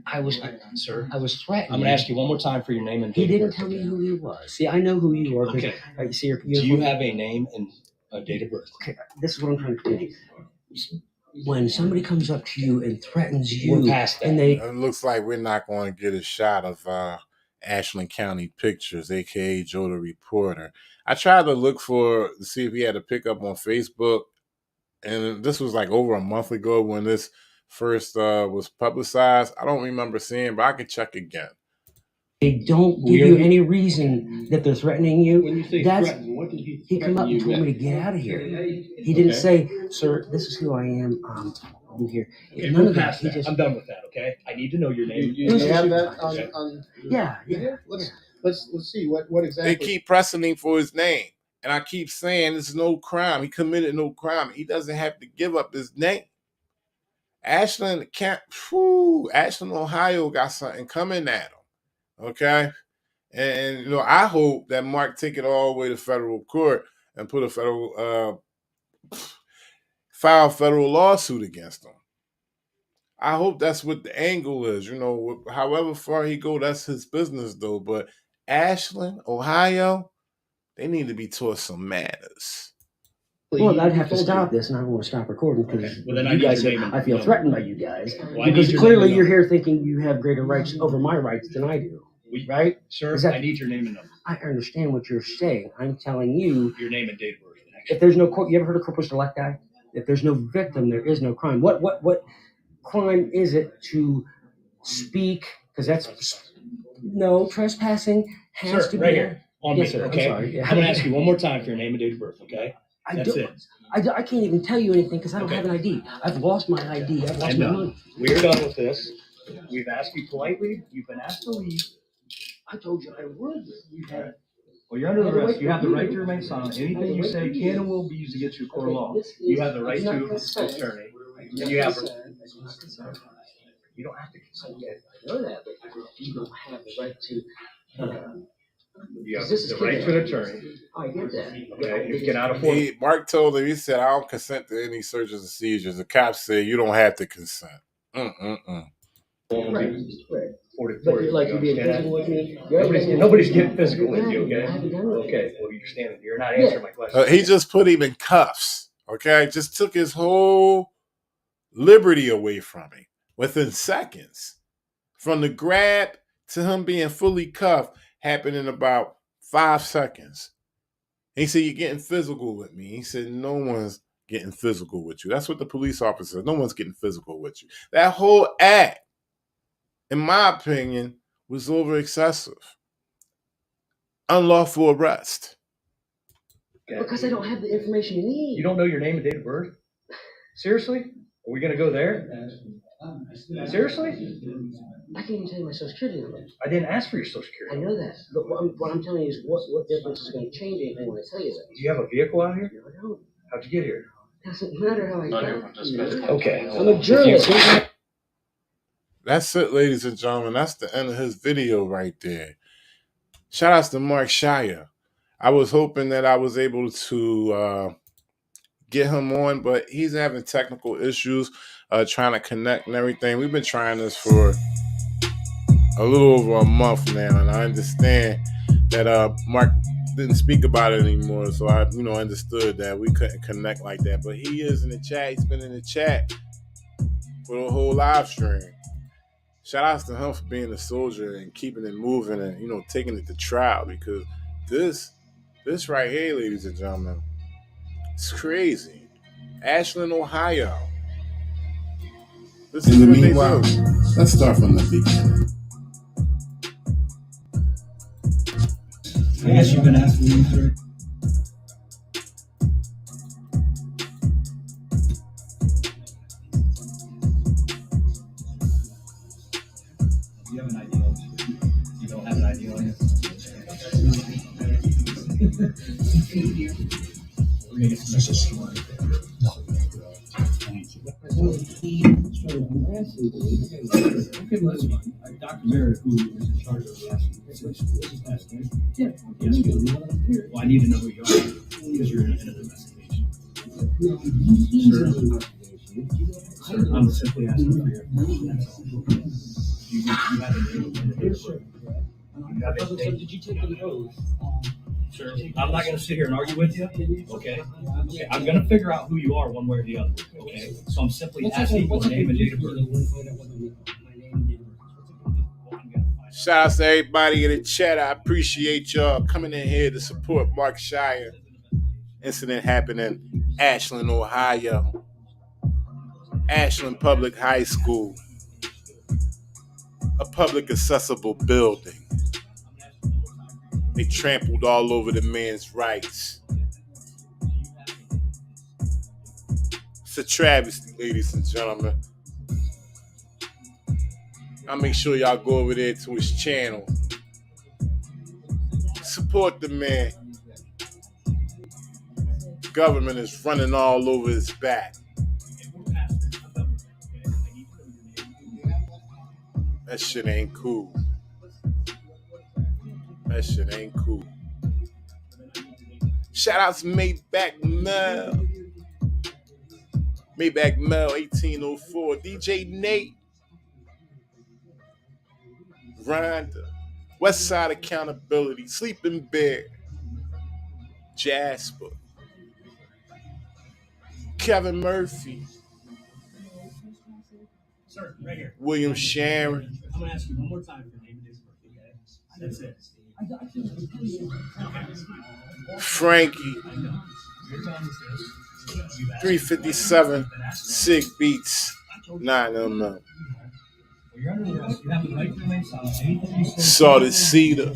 sir. I was threatened. I'm going to ask you one more time for your name and He date of didn't birth. tell me who he was. See, I know who you are. Okay. See, Do you have a name and a date of birth? Okay, this is what I'm trying to do. When somebody comes up to you and threatens you, We're past that. and they It looks like we're not going to get a shot of Ashland County Pictures, a.k.a. Joe the Reporter. I tried to look to see if he had a pickup on Facebook, and this was like over a month ago when this first was publicized. I don't remember seeing, but I could check again. They don't give you any reason that they're threatening you. When you say That's threaten, what did he come up and told me to get out of here. He didn't say, "Sir, this is who I am. I'm here." Okay, None we're of that. past He that. just I'm done with that. Okay, I need to know your name. You have that on yeah. let's see what exactly. They keep pressing him for his name, and I keep saying it's no crime. He committed no crime. He doesn't have to give up his name. Ashland, Ashland, Ohio got something coming at him. Okay, and you know, I hope that Mark take it all the way to federal court and put a file federal lawsuit against him. I hope that's what the angle is. You know, however far he go, that's his business though. But Ashland, Ohio, they need to be taught some manners. Well, I'd have to stop this, and I want to stop recording because Okay. Well, then I you need guys. your name and I feel number. threatened by you guys Well, I need because your clearly name and you're number. here thinking you have greater rights over my rights than I do. Right? Sir, Is that- I need your name and number. I understand what you're saying. I'm telling you, Your name and date of birth. if there's no court, you ever heard of corpus delicti? If there's no victim, there is no crime. What crime is it to speak? Because that's no trespassing has Sir, to right be here on Yes, me. sir. I'm Okay, sorry. Yeah. I'm gonna ask you one more time for your name and date of birth. Okay, I that's don't. it. I can't even tell you anything because I don't Okay. have an ID. I've lost my ID. I've lost I'm my done. money. We're done with this. We've asked you politely. You've been asked to leave. I told you I would. You had Well, you're under arrest. You have the right to remain silent. Anything you say can and will be used against you in court of law. You have the right to attorney. And you have. You don't have to consent yet. I know that, but you don't have the right to. You have This is the right to an attorney. I get that. Okay, if you cannot afford. Mark told him, he said, I don't consent to any searches and seizures. The cops said, you don't have to consent. Right. 40, But you're like you're being understand physical that? with me. Nobody's getting physical with you, I okay? haven't done it. Okay, well, you're standing. You're not answering my question. He just put him in cuffs, okay? Just took his whole liberty away from him within seconds. From the grab to him being fully cuffed happened in about 5 seconds. He said, you're getting physical with me. He said, no one's getting physical with you. That's what the police officer said. No one's getting physical with you. That whole act, in my opinion, was over excessive. Unlawful arrest. Okay. Because I don't have the information you need. You don't know your name and date of birth? Seriously? Are we gonna go there? Seriously? I can't even tell you my social security number. I didn't ask for your social I security. know that. But what I'm telling you is what difference is going to change anything when I tell you that? Do you have a vehicle out here? No, I don't. How'd you get here? Doesn't matter how I got here. Okay. I'm a journalist. That's it, ladies and gentlemen. That's the end of his video right there. Shout outs to Mark Shire. I was hoping that I was able to get him on, but he's having technical issues trying to connect and everything. We've been trying this for a little over a month now, and I understand that Mark didn't speak about it anymore, so I understood that we couldn't connect like that. But he is in the chat. He's been in the chat for the whole live stream. Shout outs to him for being a soldier and keeping it moving and taking it to trial, because This right here, ladies and gentlemen, it's crazy. Ashland, Ohio. This is what they do. Let's start from the beginning. I guess you've been asking me, sir. You have an idea. You don't have an idea on it. We're gonna get some special story. No. Thank you. Okay, well, that's fine. Dr. Merritt, who is in charge of the asking. Yeah. Yes, well, I need to know who you are because you're in an investigation. Sir, I'm simply asking for your opinion. That's all. You have a name and a date of birth. You have a date. Did you take an oath? Sir, I'm not going to sit here and argue with you. Okay? I'm going to figure out who you are one way or the other. Okay? So I'm simply asking for name and date of birth. Shout out to everybody in the chat. I appreciate y'all coming in here to support Mark Shire. Incident happened in Ashland, Ohio. Ashland Public High School. A public accessible building. They trampled all over the man's rights. It's a travesty, ladies and gentlemen. I'll make sure y'all go over there to his channel. Support the man. Government is running all over his back. That shit ain't cool. That shit ain't cool. Shout out to Maybach Mel. Maybach Mel 1804. DJ Nate. Rhonda. Westside Accountability. Sleeping Bear. Jasper. Kevin Murphy. Sir, right here. William Sharon. I'm going to ask you one more time for name and date of birth. Okay? That's it. Frankie. 357. Sig Beats. 9mm. Salted Cedar.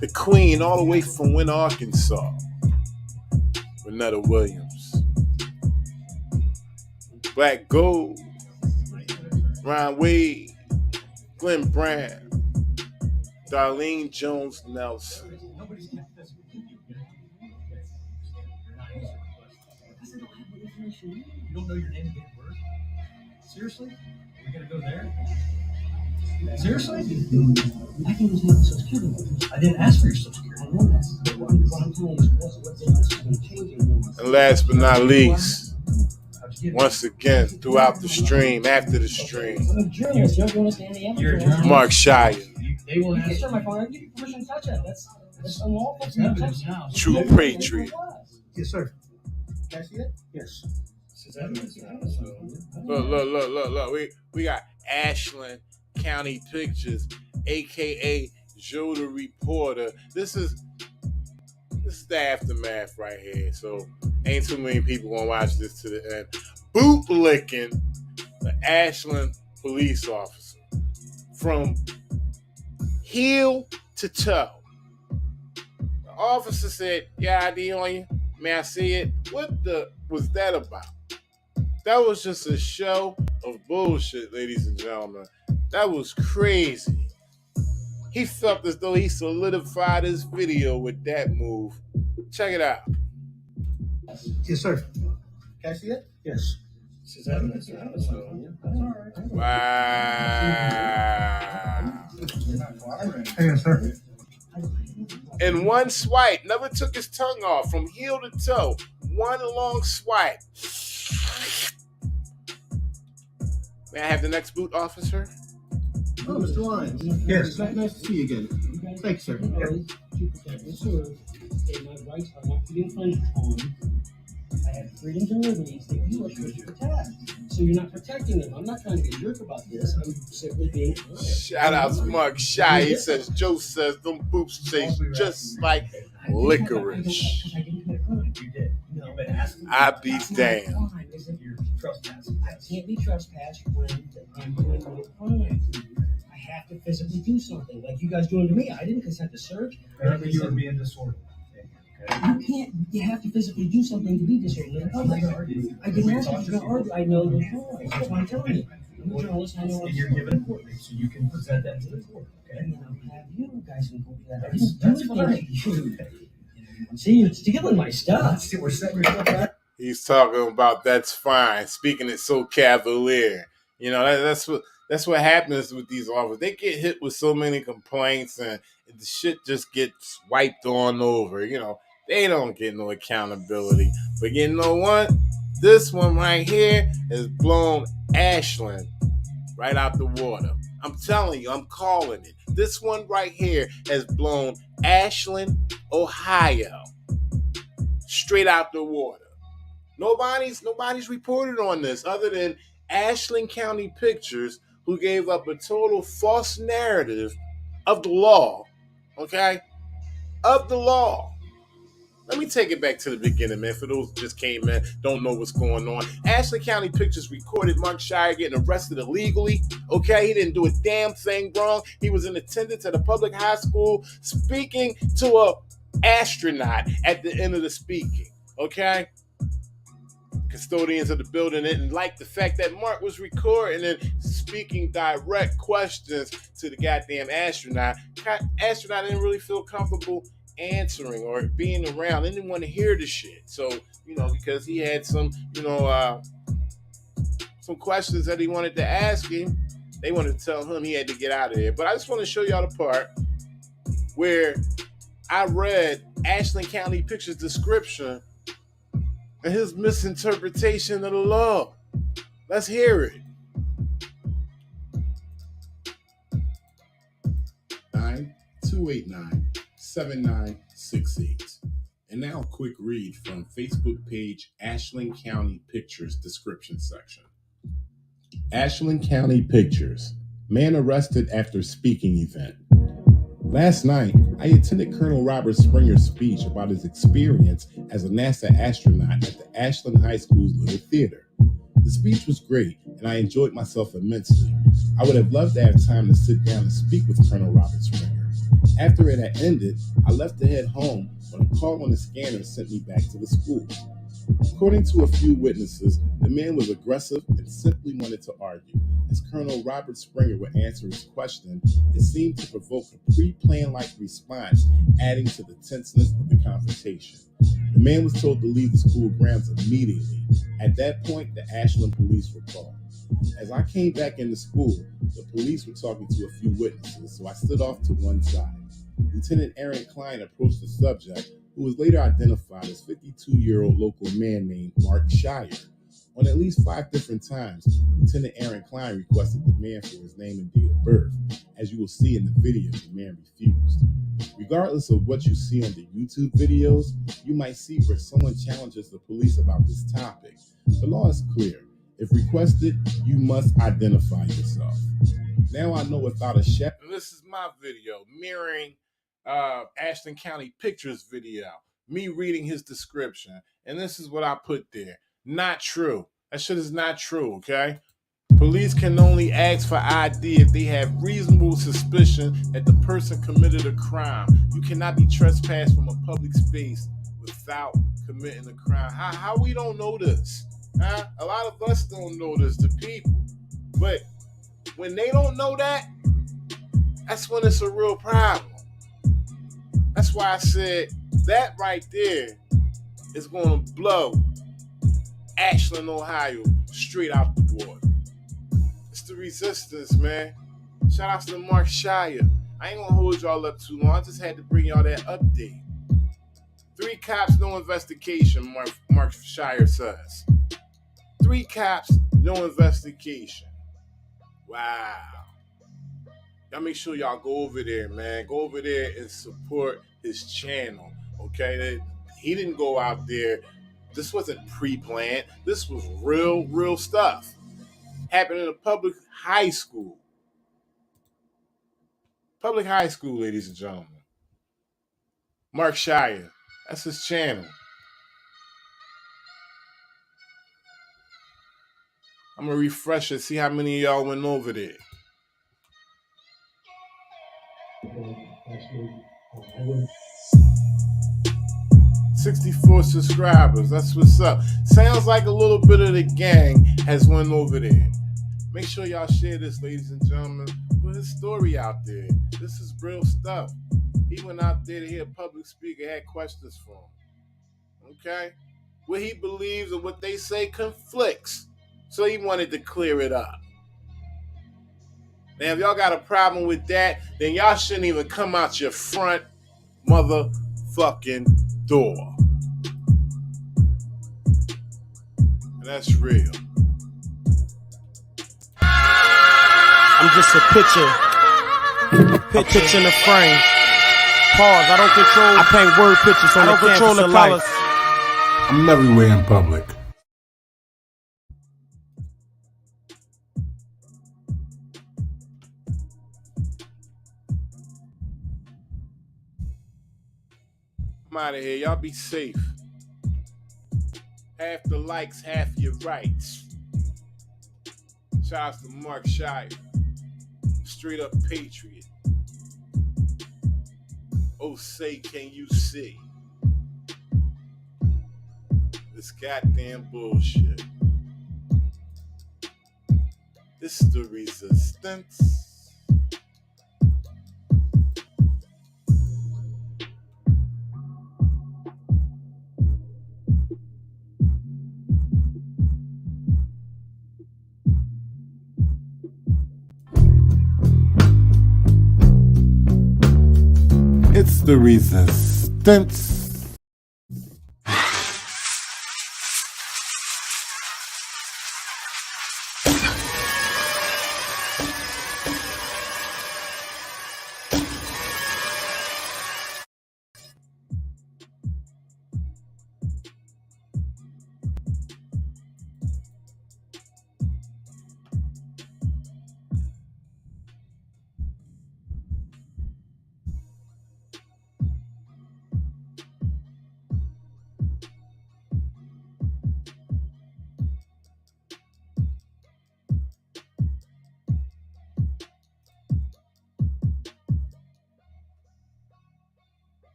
The Queen, all the way from Wynn, Arkansas. Renetta Williams. Black Gold. Ron Wade. Glenn Brown. Darlene Jones Nelson. You don't know your name and date of birth? Seriously? We're going to go there? Seriously? I can use my social security number. I didn't ask for your social security number. I know that. But what I'm telling you is what's going to change. And last but not least, once again, throughout the stream, after the stream, I'm a journalist. Don't you understand the You're a journalist. Mark Shire. They won't ask. Sir, my phone. I give you permission to touch it. That's unlawful. It's not touching. True patriot. Yes, sir. Can I see it? Yes. Look. We got Ashland County Pictures, aka Joe the Reporter. This is the aftermath right here. So ain't too many people gonna watch this to the end. Boot licking the Ashland police officer from heel to toe. The officer said, "Yeah, ID on you. May I see it?" What the was that about? That was just a show of bullshit, ladies and gentlemen. That was crazy. He felt as though he solidified his video with that move. Check it out. Yes, sir. Can I see it? Yes. Wow. Yes, sir. In one swipe, never took his tongue off from heel to toe. One long swipe. May I have the next boot, officer? Oh, Mr. Lyons. Yes. Nice to see you again. Thanks, sir. My rights are not to be infringed on. I have freedoms and liberties that you are supposed to protect. So you're not protecting them. I'm not trying to be a jerk about this. I'm simply being honest. Shout out to Mark Shire. He says, Joe says, them boots taste just like licorice. I didn't commit a crime. You did. No, you've been asking. I be damned. Crime isn't your trespassing. I can't be trespassed when I'm doing no crime. I have to physically do something, like you guys doing to me. I didn't consent to search. Apparently you were being disorderly. You can't. You have to physically do something to be disorderly. I didn't ask you to argue. I know the law. That's what I'm telling you. I'm a journalist. I know And you're given a court date, so you can present that to the court. Okay. And then I'll have you guys involved in that. I didn't do anything to you. See, you're stealing my stuff. We're setting yourself back. He's talking about that's fine, speaking it so cavalier. You know, that's what happens with these officers. They get hit with so many complaints and the shit just gets wiped on over. You know, they don't get no accountability. But you know what? This one right here has blown Ashland right out the water. I'm telling you, I'm calling it. This one right here has blown Ashland, Ohio, straight out the water. Nobody's reported on this other than Ashland County Pictures, who gave up a total false narrative of the law, okay? Of the law. Let me take it back to the beginning, man. For those who just came in, don't know what's going on. Ashland County Pictures recorded Mark Shire getting arrested illegally, okay? He didn't do a damn thing wrong. He was in attendance at a public high school speaking to a astronaut at the end of the speaking, okay? Custodians of the building didn't like the fact that Mark was recording and speaking direct questions to the goddamn astronaut. Astronaut didn't really feel comfortable answering or being around. They didn't want to hear the shit. So, you know, because he had some questions that he wanted to ask him, they wanted to tell him he had to get out of there. But I just want to show y'all the part where I read Ashland County Pictures description and his misinterpretation of the law. Let's hear it. 9-289-7968. And now a quick read from Facebook page Ashland County Pictures description section. Ashland County Pictures. Man arrested after speaking event. Last night, I attended Colonel Robert Springer's speech about his experience as a NASA astronaut at the Ashland High School's Little Theater. The speech was great, and I enjoyed myself immensely. I would have loved to have time to sit down and speak with Colonel Robert Springer. After it had ended, I left to head home when a call on the scanner sent me back to the school. According to a few witnesses, the man was aggressive and simply wanted to argue. As Colonel Robert Springer would answer his question, it seemed to provoke a pre-planned-like response, adding to the tenseness of the confrontation. The man was told to leave the school grounds immediately. At that point, the Ashland police were called. As I came back into school, the police were talking to a few witnesses, so I stood off to one side. Lieutenant Aaron Klein approached the subject, who was later identified as 52-year-old local man named Mark Shire. On at least 5 different times, Lieutenant Aaron Klein requested the man for his name and date of birth. As you will see in the video, the man refused. Regardless of what you see on the YouTube videos, you might see where someone challenges the police about this topic. The law is clear. If requested, you must identify yourself. Now I know without a shadow. This is my video mirroring Ashland County Pictures video, me reading his description, and this is what I put there. Not true. That shit is not true, okay? Police can only ask for ID if they have reasonable suspicion that the person committed a crime. You cannot be trespassed from a public space without committing a crime. How we don't know this? Huh? A lot of us don't know this, the people. But when they don't know that, that's when it's a real problem. That's why I said that right there is going to blow Ashland, Ohio, straight out the water. It's the resistance, man. Shout out to Mark Shire. I ain't gonna hold y'all up too long. I just had to bring y'all that update. 3 cops, no investigation, Mark Shire says. 3 cops, no investigation. Wow. Y'all make sure y'all go over there, man. Go over there and support his channel, okay? He didn't go out there This wasn't pre-planned. This was real stuff. Happened in a public high school. Public high school, ladies and gentlemen. Mark Shire. That's his channel. I'm going to refresh it, see how many of y'all went over there. 64 subscribers. That's what's up. Sounds like a little bit of the gang has went over there. Make sure y'all share this, ladies and gentlemen. Put his story out there. This is real stuff. He went out there to hear a public speaker, had questions for him. Okay? What he believes and what they say conflicts. So he wanted to clear it up. Now, if y'all got a problem with that, then y'all shouldn't even come out your front motherfucking door. And that's real. I'm just a picture in a frame. Pause. I don't control. I paint word pictures on the canvas of life. I don't control the colors. I'm everywhere in public. I'm out of here. Y'all be safe. Half the likes, half your rights. Shouts to Mark Shire. Straight up patriot. Oh, say, can you see? This goddamn bullshit. This is the resistance. It's the resistance.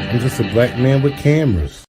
I'm just a black man with cameras.